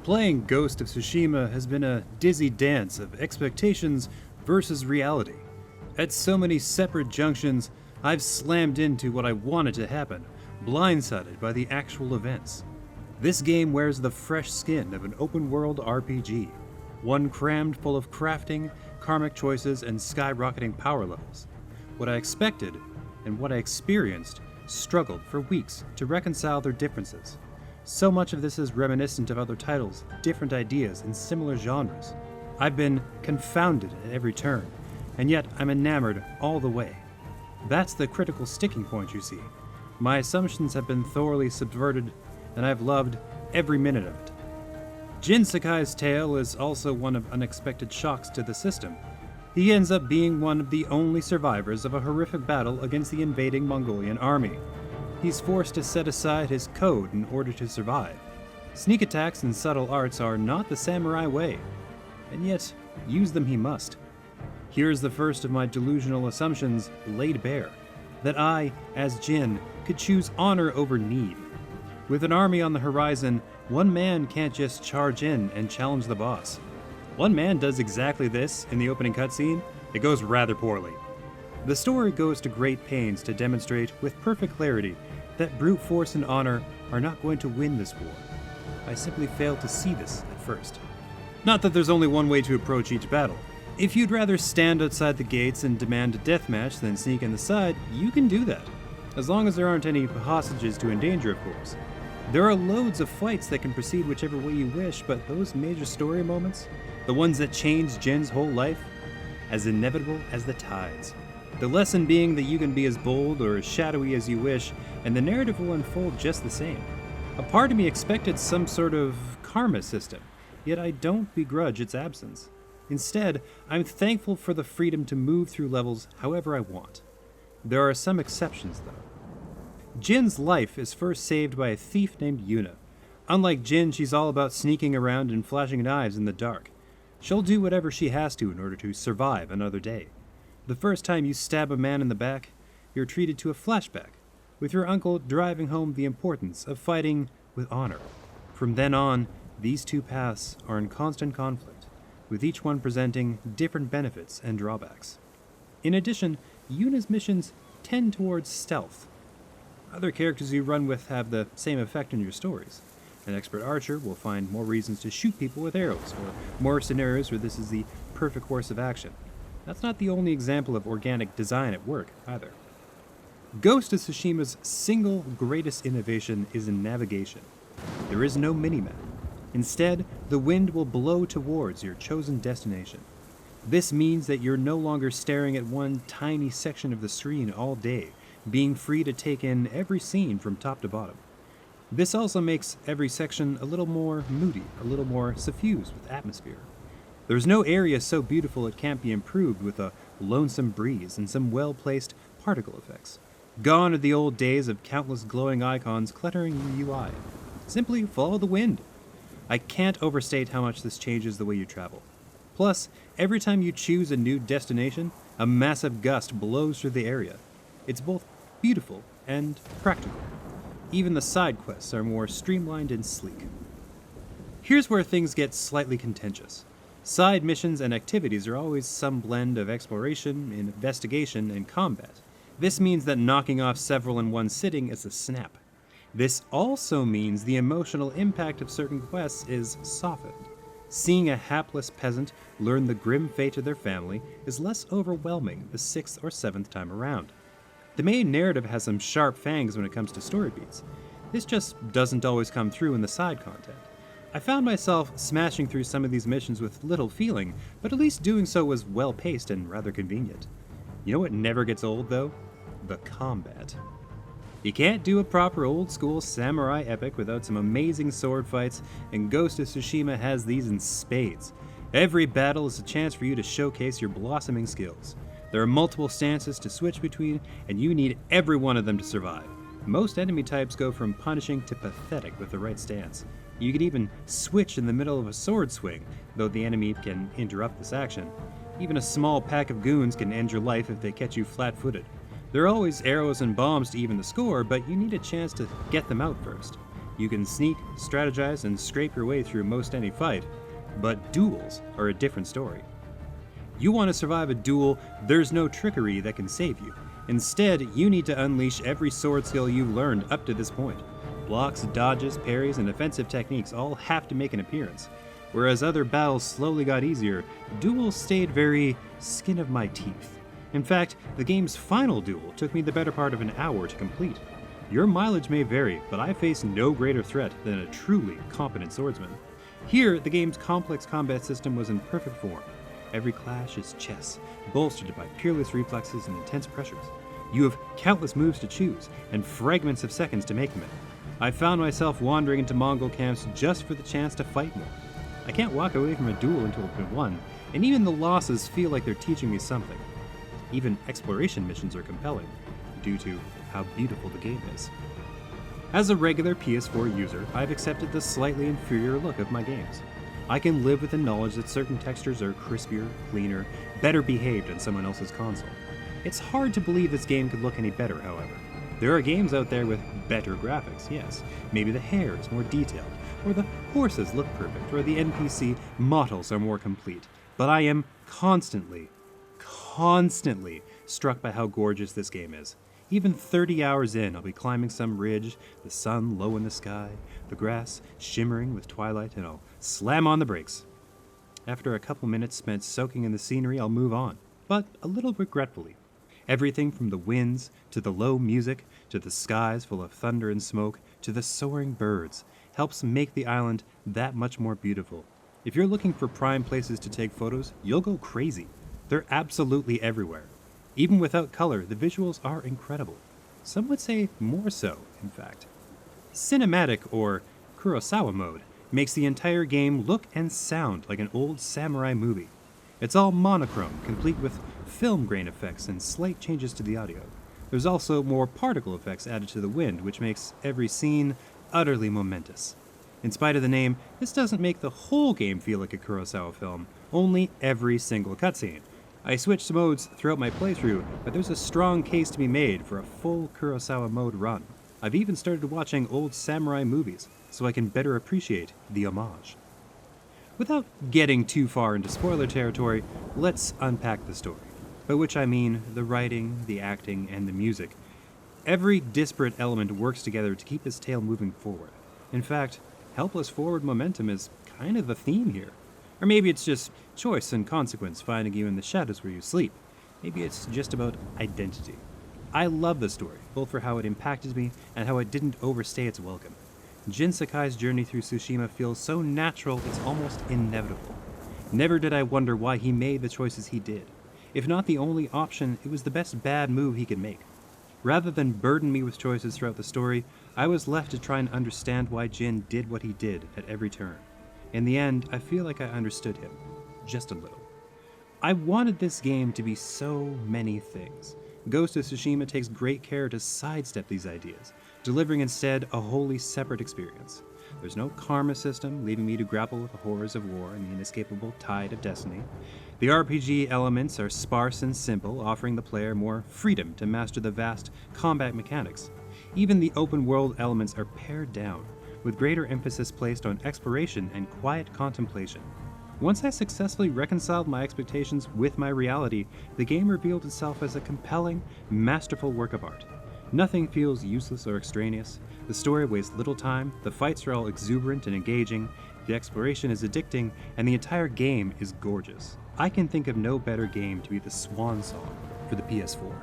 Playing Ghost of Tsushima has been a dizzy dance of expectations versus reality. At so many separate junctions, I've slammed into what I wanted to happen, blindsided by the actual events. This game wears the fresh skin of an open-world RPG, one crammed full of crafting, karmic choices, and skyrocketing power levels. What I expected and what I experienced struggled for weeks to reconcile their differences. So much of this is reminiscent of other titles, different ideas, and similar genres. I've been confounded at every turn, and yet I'm enamored all the way. That's the critical sticking point, you see. My assumptions have been thoroughly subverted, and I've loved every minute of it. Jin Sakai's tale is also one of unexpected shocks to the system. He ends up being one of the only survivors of a horrific battle against the invading Mongolian army. He's forced to set aside his code in order to survive. Sneak attacks and subtle arts are not the samurai way, and yet use them he must. Here's the first of my delusional assumptions laid bare, that I, as Jin, could choose honor over need. With an army on the horizon, one man can't just charge in and challenge the boss. One man does exactly this in the opening cutscene. It goes rather poorly. The story goes to great pains to demonstrate with perfect clarity that brute force and honor are not going to win this war. I simply failed to see this at first. Not that there's only one way to approach each battle. If you'd rather stand outside the gates and demand a deathmatch than sneak in the side, you can do that. As long as there aren't any hostages to endanger, of course. There are loads of fights that can proceed whichever way you wish, but those major story moments, the ones that change Jin's whole life, as inevitable as the tides. The lesson being that you can be as bold or as shadowy as you wish, and the narrative will unfold just the same. A part of me expected some sort of karma system, yet I don't begrudge its absence. Instead, I'm thankful for the freedom to move through levels however I want. There are some exceptions, though. Jin's life is first saved by a thief named Yuna. Unlike Jin, she's all about sneaking around and flashing knives in the dark. She'll do whatever she has to in order to survive another day. The first time you stab a man in the back, you're treated to a flashback, with your uncle driving home the importance of fighting with honor. From then on, these two paths are in constant conflict, with each one presenting different benefits and drawbacks. In addition, Yuna's missions tend towards stealth. Other characters you run with have the same effect on your stories. An expert archer will find more reasons to shoot people with arrows, or more scenarios where this is the perfect course of action. That's not the only example of organic design at work, either. Ghost of Tsushima's single greatest innovation is in navigation. There is no minimap. Instead, the wind will blow towards your chosen destination. This means that you're no longer staring at one tiny section of the screen all day, being free to take in every scene from top to bottom. This also makes every section a little more moody, a little more suffused with atmosphere. There's no area so beautiful it can't be improved with a lonesome breeze and some well-placed particle effects. Gone are the old days of countless glowing icons cluttering your UI. Simply follow the wind. I can't overstate how much this changes the way you travel. Plus, every time you choose a new destination, a massive gust blows through the area. It's both beautiful and practical. Even the side quests are more streamlined and sleek. Here's where things get slightly contentious. Side missions and activities are always some blend of exploration, investigation, and combat. This means that knocking off several in one sitting is a snap. This also means the emotional impact of certain quests is softened. Seeing a hapless peasant learn the grim fate of their family is less overwhelming the 6th or 7th time around. The main narrative has some sharp fangs when it comes to story beats. This just doesn't always come through in the side content. I found myself smashing through some of these missions with little feeling, but at least doing so was well-paced and rather convenient. You know what never gets old, though? The combat. You can't do a proper old-school samurai epic without some amazing sword fights, and Ghost of Tsushima has these in spades. Every battle is a chance for you to showcase your blossoming skills. There are multiple stances to switch between, and you need every one of them to survive. Most enemy types go from punishing to pathetic with the right stance. You can even switch in the middle of a sword swing, though the enemy can interrupt this action. Even a small pack of goons can end your life if they catch you flat-footed. There are always arrows and bombs to even the score, but you need a chance to get them out first. You can sneak, strategize, and scrape your way through most any fight, but duels are a different story. You want to survive a duel, there's no trickery that can save you. Instead, you need to unleash every sword skill you've learned up to this point. Blocks, dodges, parries, and offensive techniques all have to make an appearance. Whereas other battles slowly got easier, duels stayed very skin of my teeth. In fact, the game's final duel took me the better part of an hour to complete. Your mileage may vary, but I faced no greater threat than a truly competent swordsman. Here, the game's complex combat system was in perfect form. Every clash is chess, bolstered by peerless reflexes and intense pressures. You have countless moves to choose, and fragments of seconds to make them in. I found myself wandering into Mongol camps just for the chance to fight more. I can't walk away from a duel until it's been won, and even the losses feel like they're teaching me something. Even exploration missions are compelling, due to how beautiful the game is. As a regular PS4 user, I've accepted the slightly inferior look of my games. I can live with the knowledge that certain textures are crispier, cleaner, better behaved on someone else's console. It's hard to believe this game could look any better, however. There are games out there with better graphics, yes. Maybe the hair is more detailed, or the horses look perfect, or the NPC models are more complete. But I am constantly struck by how gorgeous this game is. Even 30 hours in, I'll be climbing some ridge, the sun low in the sky, the grass shimmering with twilight, and I'll slam on the brakes. After a couple minutes spent soaking in the scenery, I'll move on, but a little regretfully. Everything from the winds, to the low music, to the skies full of thunder and smoke, to the soaring birds, helps make the island that much more beautiful. If you're looking for prime places to take photos, you'll go crazy. They're absolutely everywhere. Even without color, the visuals are incredible. Some would say more so, in fact. Cinematic, or Kurosawa mode, makes the entire game look and sound like an old samurai movie. It's all monochrome, complete with film grain effects and slight changes to the audio. There's also more particle effects added to the wind, which makes every scene utterly momentous. In spite of the name, this doesn't make the whole game feel like a Kurosawa film, only every single cutscene. I switched modes throughout my playthrough, but there's a strong case to be made for a full Kurosawa mode run. I've even started watching old samurai movies, so I can better appreciate the homage. Without getting too far into spoiler territory, let's unpack the story. By which I mean the writing, the acting, and the music. Every disparate element works together to keep this tale moving forward. In fact, helpless forward momentum is kind of the theme here. Or maybe it's just choice and consequence finding you in the shadows where you sleep. Maybe it's just about identity. I love the story, both for how it impacted me and how it didn't overstay its welcome. Jin Sakai's journey through Tsushima feels so natural it's almost inevitable. Never did I wonder why he made the choices he did. If not the only option, it was the best bad move he could make. Rather than burden me with choices throughout the story, I was left to try and understand why Jin did what he did at every turn. In the end, I feel like I understood him. Just a little. I wanted this game to be so many things. Ghost of Tsushima takes great care to sidestep these ideas, delivering instead a wholly separate experience. There's no karma system, leaving me to grapple with the horrors of war and the inescapable tide of destiny. The RPG elements are sparse and simple, offering the player more freedom to master the vast combat mechanics. Even the open world elements are pared down, with greater emphasis placed on exploration and quiet contemplation. Once I successfully reconciled my expectations with my reality, the game revealed itself as a compelling, masterful work of art. Nothing feels useless or extraneous. The story wastes little time, the fights are all exuberant and engaging, the exploration is addicting, and the entire game is gorgeous. I can think of no better game to be the swan song for the PS4.